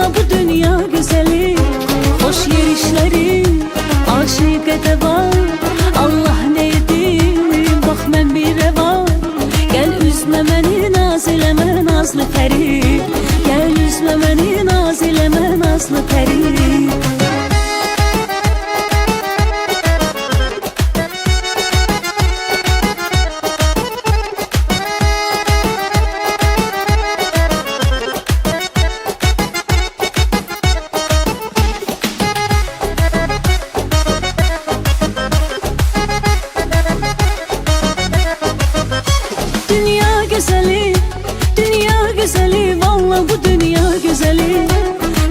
valla bu dünya güzeli. Hoş yerişleri aşık edeva. Allah neydim bak mən bir reva. Gel üzme məni naz eləmə nazlı pəri. Gel üzme məni naz eləmə nazlı pəri. Dünya güzeli, dünya güzeli, valla bu dünya güzeli.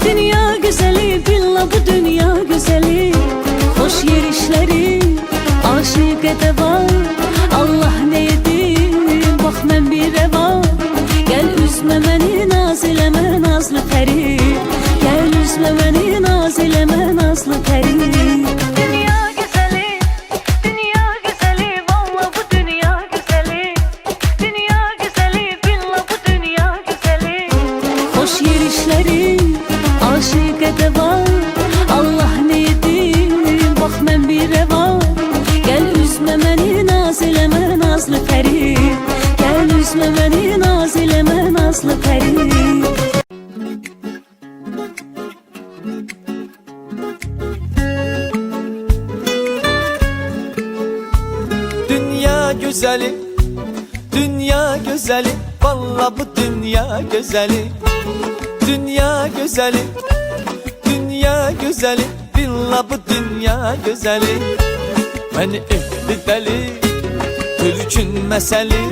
Dünya güzeli, billah bu dünya güzeli. Hoş yerişleri aşık edeva. Allah neydim bak mən bir reva. Gel üzme məni naz eləmə nazlı pəri. Gel üzme məni naz eləmə nazlı pəri. Hoş yerişleri aşık edeva. Allah neydim bak mən bir reva. Gel üzme məni naz eləmə nazlı pəri. Gel üzme məni naz eləmə nazlı pəri. Dünya güzeli, dünya güzeli, valla bu dünya güzeli. Dünya güzeli, dünya güzeli, billah bu dünya güzeli. Beni etdi deli, Türk'ün meseli.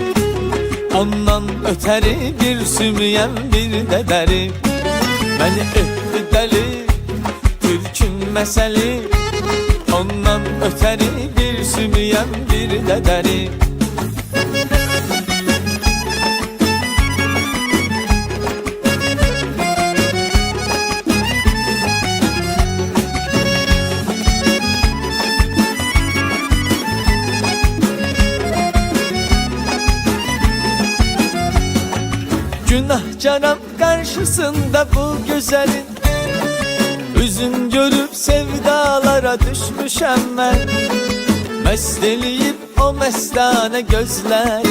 Ondan öteri bir sümüyen bir de deri. Beni etdi deli, Türk'ün meseli. Ondan öteri bir sümüyen bir de deri. Günah canım karşısında bu güzelin. Üzün görüp sevdalara düşmüşem ben. Mesteleyip o mestane gözler.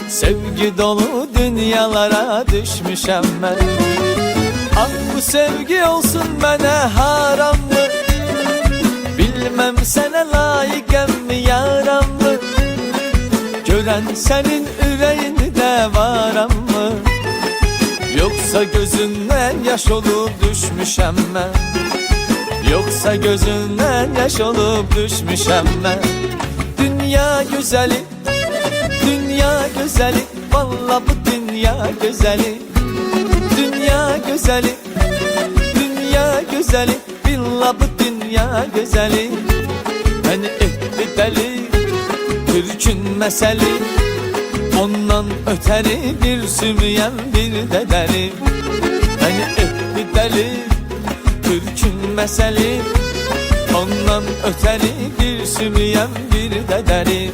Sevgi dolu dünyalara düşmüşem ben. Ah bu sevgi olsun bana haram mı? Bilmem sana layıkem mi yaram mı? Gören senin yüreğinde varam mı? Yoksa gözünden yaş olup düşmüşem ben. Yoksa gözünden yaş olup düşmüşem ben. Dünya güzeli, dünya güzeli, valla bu dünya güzeli. Dünya güzeli, dünya güzeli, billah bu dünya güzeli. Beni etti deli, Türk'ün meseli. Ondan öteri bir sümüyen bir de deri. Beni etti deli, Türk'ün meseli. Ondan öteri bir sümüyen bir de deri.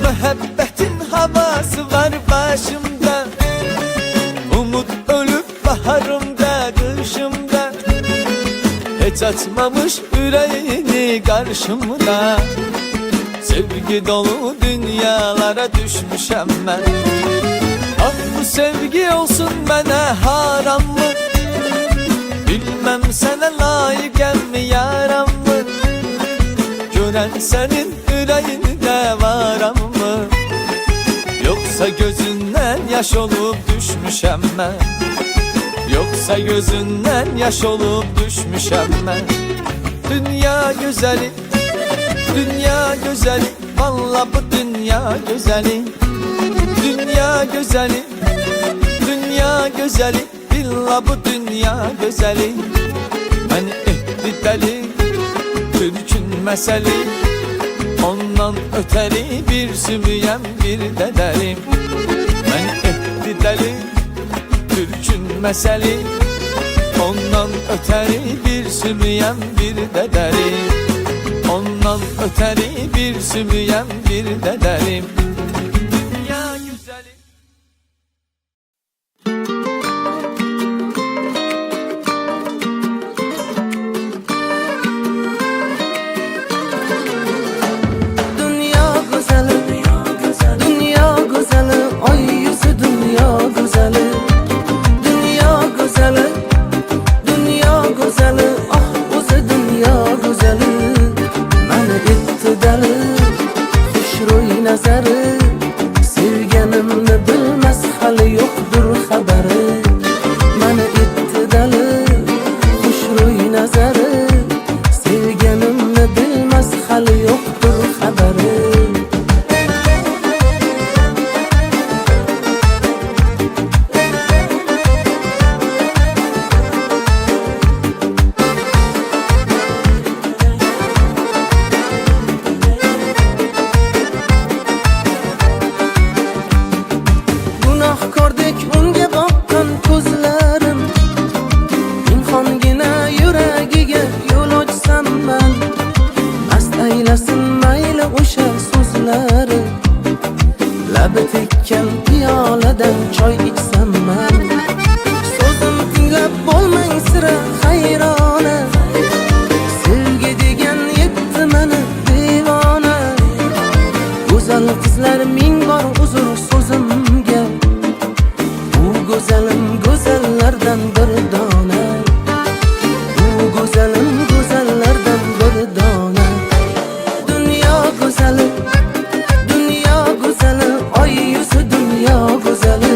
Muhabbetin havası var başımda. Umut ölüp baharımda, kışımda. Hiç açmamış yüreğini karşımda. Sevgi dolu dünyalara düşmüşem ben. Ah bu sevgi olsun bana haram mı? Bilmem sana layıkem mi yaram mı? Gören senin yüreğinde varam mı? Yoksa gözünden yaş olup düşmüşem ben. Yoksa gözünden yaş olup düşmüşem ben. Dünya güzeli, dünya güzeli, valla bu dünya güzeli. Dünya güzeli, dünya güzeli, billah bu dünya güzeli. Beni etti deli, Türk'ün meseli. Ondan öteri bir sümüyen bir de derim. Beni etti dəli Türkün məsəli Ondan ötəri bir sümüyəm bir dədəri Ondan ötəri bir sümüyəm bir dədərim Dünya güzəli Sevganimni bilmas hali yo'qdir xabari Mani etdi dali xushro'y nazari Sevganimni bilmas hali yo'qdir xabari Gunohkordek unga boqqan ko'zlarim Pinhongina yuragiga yo'l ochsam man Mast aylasin mayli o'sha so'zlari Labi tekkan piyoladan choy ichsam man So'zim tinglab bo'lmang sira hayrona Sevgi degan yetdi mani devona Go'zal qizlar ming bor uzr so'zimga Go'zalim go'zallardan bir dona Bu go'zalim go'zallardan bir dona Dunyo go'zali Oy yuzi dunyo go'zali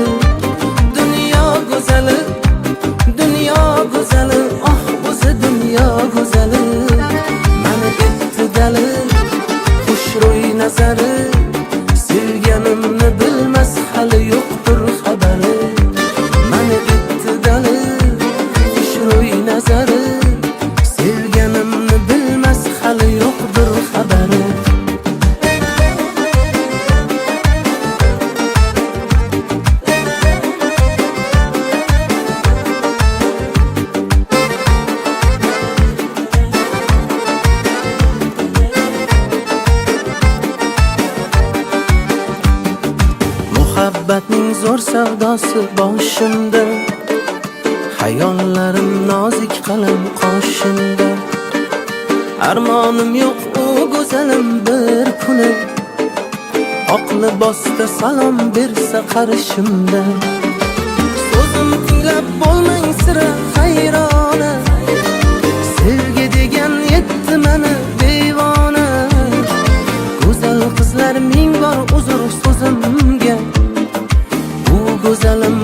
Dunyo go'zali Oh o'zi dunyo go'zali Mani etdi dali xushro'y nazari Sevganimni bilmas hali yo'qdir xabari nazari Sevganimni bilmas hali yo'qdir xabari Muhabbatning zo'r savdosi boshimda Hayollarim nozik qalam qoshimda Armonim yo'q u go'zalim bir kuni Oq libosda salom bersa qarishimda So'zim tinglab bo'lmang sira hayrona Sevgi degan yetdi mani devona Go'zal qizlar ming bor uzr so'zimga Bu go'zalim